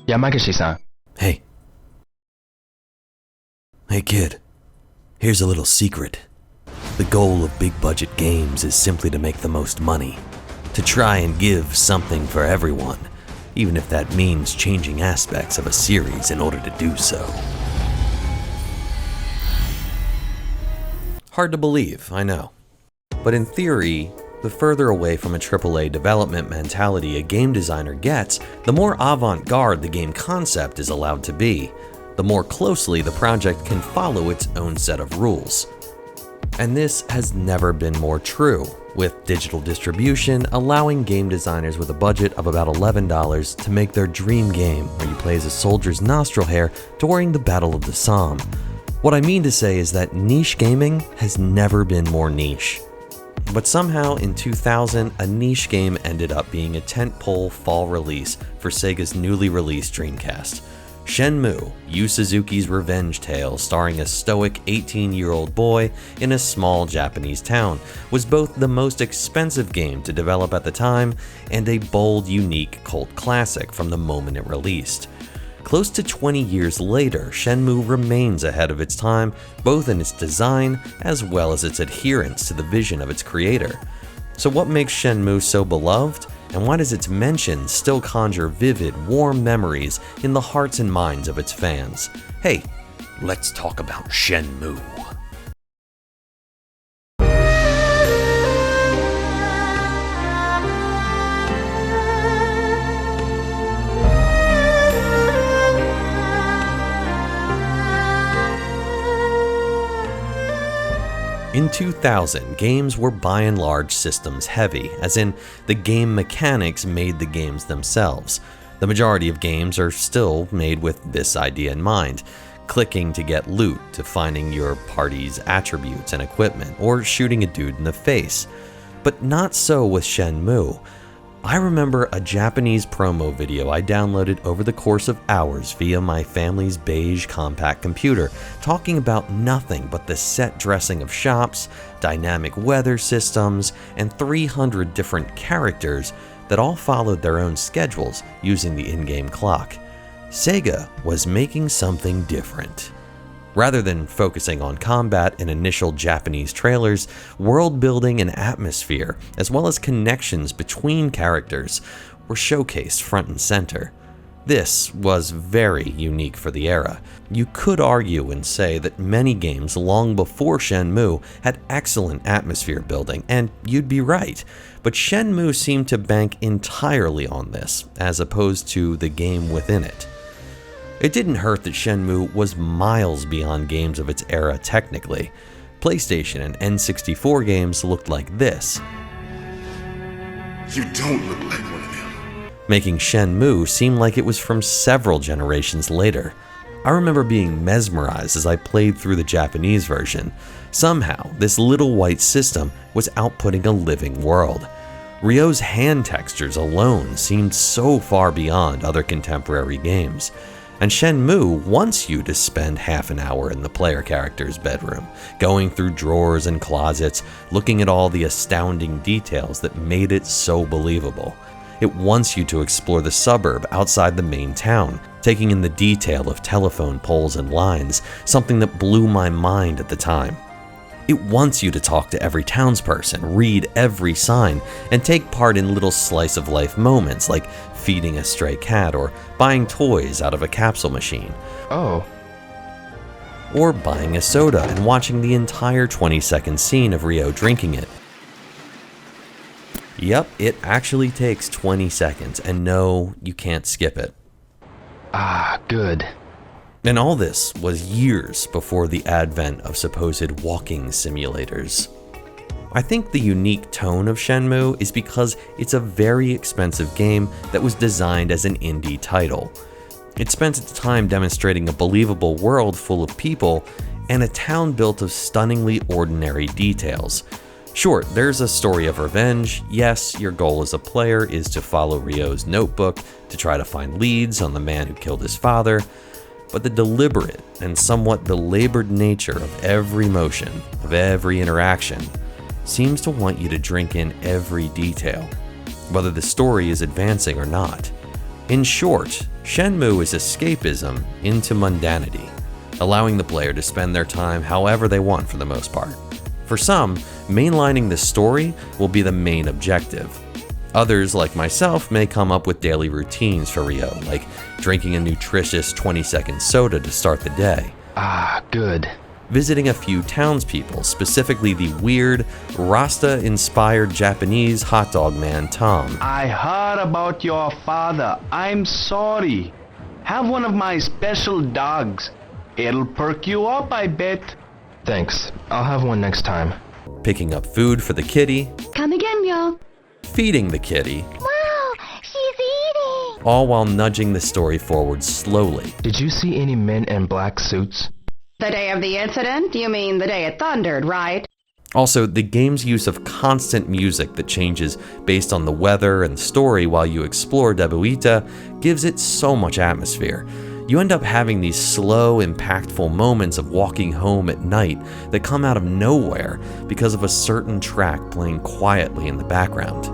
山口さん。 Hey. Hey kid, here's a little secret. The goal of big budget games is simply to make the most money. To try and give something for everyone, even if that means changing aspects of a series in order to do so. Hard to believe, I know. But in theory, the further away from a AAA development mentality a game designer gets, the more avant-garde the game concept is allowed to be, the more closely the project can follow its own set of rules. And this has never been more true, with digital distribution allowing game designers with a budget of about $11 to make their dream game where you play as a soldier's nostril hair during the Battle of the Somme. What I mean to say is that niche gaming has never been more niche. But somehow in 2000, a niche game ended up being a tentpole fall release for Sega's newly released Dreamcast. Shenmue, Yu Suzuki's revenge tale starring a stoic 18-year-old boy in a small Japanese town, was both the most expensive game to develop at the time and a bold, unique cult classic from the moment it released. Close to 20 years later, Shenmue remains ahead of its time, both in its design as well as its adherence to the vision of its creator. So what makes Shenmue so beloved? And why does its mention still conjure vivid, warm memories in the hearts and minds of its fans? Hey, let's talk about Shenmue. In 2000, games were by and large systems heavy, as in the game mechanics made the games themselves. The majority of games are still made with this idea in mind: clicking to get loot, to finding your party's attributes and equipment, or shooting a dude in the face. But not so with Shenmue. I remember a Japanese promo video I downloaded over the course of hours via my family's beige compact computer, talking about nothing but the set dressing of shops, dynamic weather systems, and 300 different characters that all followed their own schedules using the in-game clock. Sega was making something different. Rather than focusing on combat and initial Japanese trailers, world building and atmosphere, as well as connections between characters, were showcased front and center. This was very unique for the era. You could argue and say that many games long before Shenmue had excellent atmosphere building, and you'd be right, but Shenmue seemed to bank entirely on this, as opposed to the game within it. It didn't hurt that Shenmue was miles beyond games of its era technically. PlayStation and N64 games looked like this. You don't look like one of them. Making Shenmue seem like it was from several generations later. I remember being mesmerized as I played through the Japanese version. Somehow, this little white system was outputting a living world. Ryo's hand textures alone seemed so far beyond other contemporary games. And Shenmue wants you to spend half an hour in the player character's bedroom, going through drawers and closets, looking at all the astounding details that made it so believable. It wants you to explore the suburb outside the main town, taking in the detail of telephone poles and lines, something that blew my mind at the time. It wants you to talk to every townsperson, read every sign, and take part in little slice-of-life moments like feeding a stray cat or buying toys out of a capsule machine. Oh. Or buying a soda and watching the entire 20-second scene of Ryo drinking it. Yep, it actually takes 20 seconds, and no, you can't skip it. Ah, good. And all this was years before the advent of supposed walking simulators. I think the unique tone of Shenmue is because it's a very expensive game that was designed as an indie title. It spent its time demonstrating a believable world full of people and a town built of stunningly ordinary details. Sure, there's a story of revenge. Yes, your goal as a player is to follow Ryo's notebook to try to find leads on the man who killed his father. But the deliberate and somewhat belabored nature of every motion, of every interaction, seems to want you to drink in every detail, whether the story is advancing or not. In short, Shenmue is escapism into mundanity, allowing the player to spend their time however they want for the most part. For some, mainlining the story will be the main objective. Others, like myself, may come up with daily routines for Ryo, like drinking a nutritious 20-second soda to start the day. Good. Visiting a few townspeople, specifically the weird, Rasta-inspired Japanese hot dog man Tom. I heard about your father. I'm sorry. Have one of my special dogs. It'll perk you up, I bet. Thanks. I'll have one next time. Picking up food for the kitty. Come again, yo. Feeding the kitty. Wow, she's eating. All while nudging the story forward slowly. Did you see any men in black suits? The day of the incident? You mean the day it thundered, right? Also, the game's use of constant music that changes based on the weather and story while you explore Debuita gives it so much atmosphere. You end up having these slow, impactful moments of walking home at night that come out of nowhere because of a certain track playing quietly in the background.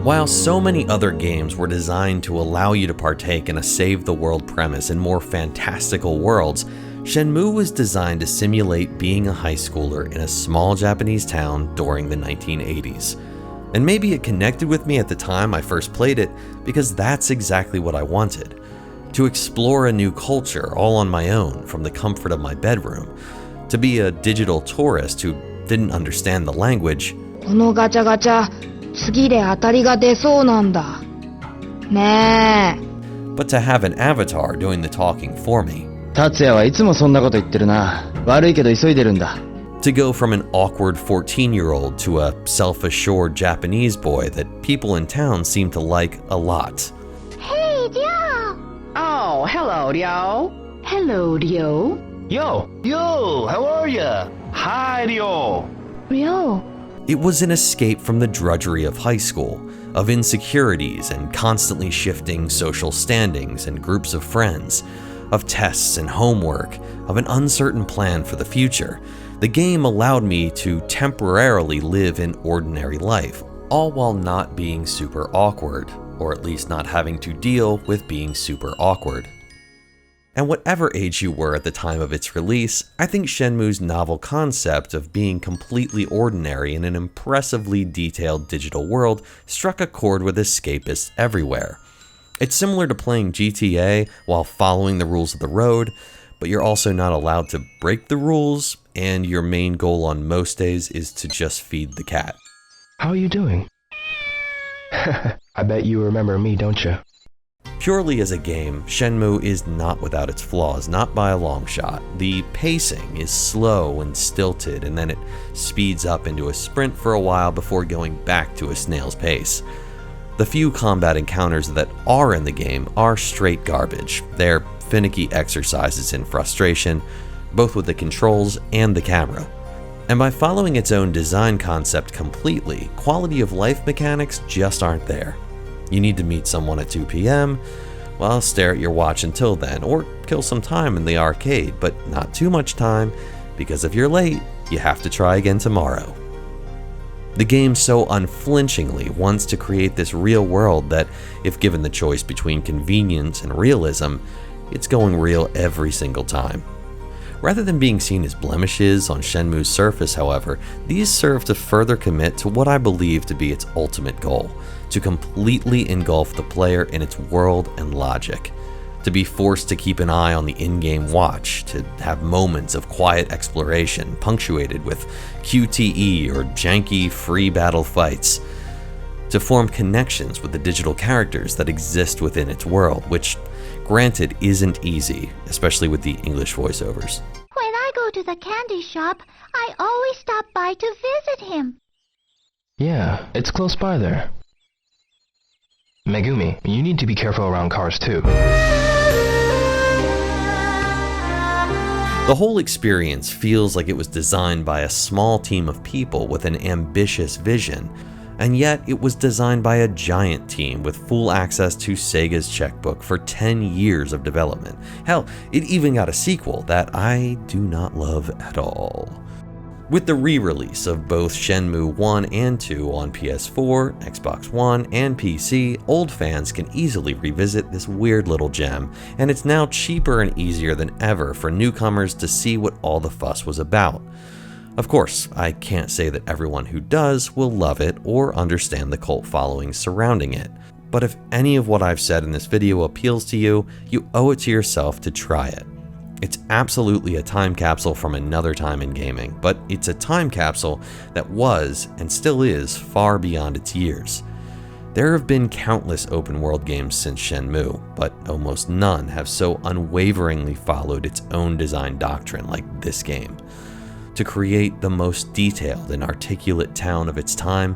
While so many other games were designed to allow you to partake in a save-the-world premise in more fantastical worlds, Shenmue was designed to simulate being a high schooler in a small Japanese town during the 1980s. And maybe it connected with me at the time I first played it because that's exactly what I wanted. To explore a new culture all on my own from the comfort of my bedroom. To be a digital tourist who didn't understand the language. このガチャガチャ、次で当たりが出そうなんだ。ねえ。 But to have an avatar doing the talking for me. 達也はいつもそんなこと言ってるな。悪いけど急いでるんだ。 To go from an awkward 14-year-old to a self-assured Japanese boy that people in town seem to like a lot. Hey, Ryo. Oh, hello, Ryo. Hello, Ryo. Yo, how are ya? Hi, Ryo. Ryo. It was an escape from the drudgery of high school, of insecurities and constantly shifting social standings and groups of friends, of tests and homework, of an uncertain plan for the future. The game allowed me to temporarily live an ordinary life, all while not being super awkward, or at least not having to deal with being super awkward. And whatever age you were at the time of its release, I think Shenmue's novel concept of being completely ordinary in an impressively detailed digital world struck a chord with escapists everywhere. It's similar to playing GTA while following the rules of the road, but you're also not allowed to break the rules, and your main goal on most days is to just feed the cat. How are you doing? I bet you remember me, don't you? Purely as a game, Shenmue is not without its flaws, not by a long shot. The pacing is slow and stilted, and then it speeds up into a sprint for a while before going back to a snail's pace. The few combat encounters that are in the game are straight garbage. They're finicky exercises in frustration, both with the controls and the camera. And by following its own design concept completely, quality of life mechanics just aren't there. You need to meet someone at 2 p.m., well, stare at your watch until then, or kill some time in the arcade, but not too much time, because if you're late, you have to try again tomorrow. The game so unflinchingly wants to create this real world that, if given the choice between convenience and realism, it's going real every single time. Rather than being seen as blemishes on Shenmue's surface, however, these serve to further commit to what I believe to be its ultimate goal, to completely engulf the player in its world and logic, to be forced to keep an eye on the in-game watch, to have moments of quiet exploration punctuated with QTE or janky free battle fights, to form connections with the digital characters that exist within its world, which, granted, isn't easy, especially with the English voiceovers. When I go to the candy shop, I always stop by to visit him. Yeah, it's close by there. Megumi, you need to be careful around cars too. The whole experience feels like it was designed by a small team of people with an ambitious vision, And yet, it was designed by a giant team with full access to Sega's checkbook for 10 years of development. Hell, it even got a sequel that I do not love at all. With the re-release of both Shenmue 1 and 2 on PS4, Xbox One, and PC, old fans can easily revisit this weird little gem, and it's now cheaper and easier than ever for newcomers to see what all the fuss was about. Of course, I can't say that everyone who does will love it or understand the cult following surrounding it, but if any of what I've said in this video appeals to you, you owe it to yourself to try it. It's absolutely a time capsule from another time in gaming, but it's a time capsule that was, and still is, far beyond its years. There have been countless open world games since Shenmue, but almost none have so unwaveringly followed its own design doctrine like this game. To create the most detailed and articulate town of its time,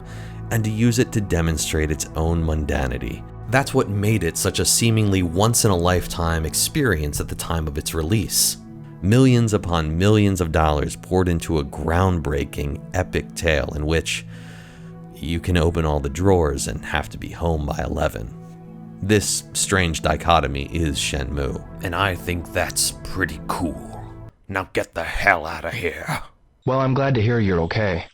and to use it to demonstrate its own mundanity. That's what made it such a seemingly once-in-a-lifetime experience at the time of its release. Millions upon millions of dollars poured into a groundbreaking, epic tale in which you can open all the drawers and have to be home by 11. This strange dichotomy is Shenmue, And I think that's pretty cool. Now get the hell out of here. Well, I'm glad to hear you're okay.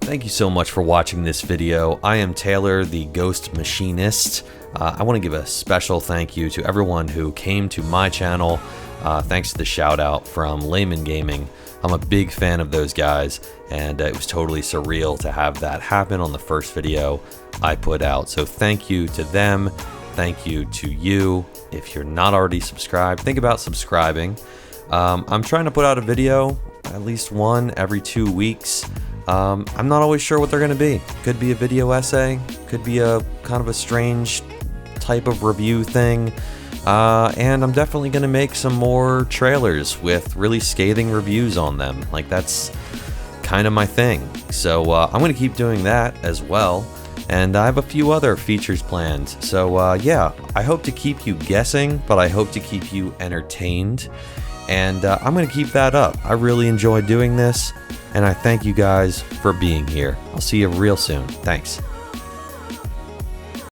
Thank you so much for watching this video. I am Taylor, the Ghost Machinist. I want to give a special thank you to everyone who came to my channel. Thanks to the shout out from Layman Gaming. I'm a big fan of those guys, and it was totally surreal to have that happen on the first video I put out. So thank you to them. Thank you to you. If you're not already subscribed, think about subscribing. I'm trying to put out a video, at least one every 2 weeks. I'm not always sure what they're going to be. Could be a video essay, could be a kind of a strange type of review thing. And I'm definitely going to make some more trailers with really scathing reviews on them. Like, that's kind of my thing. So I'm going to keep doing that as well. And I have a few other features planned. So yeah, I hope to keep you guessing, but I hope to keep you entertained. And I'm going to keep that up. I really enjoy doing this. And I thank you guys for being here. I'll see you real soon. Thanks.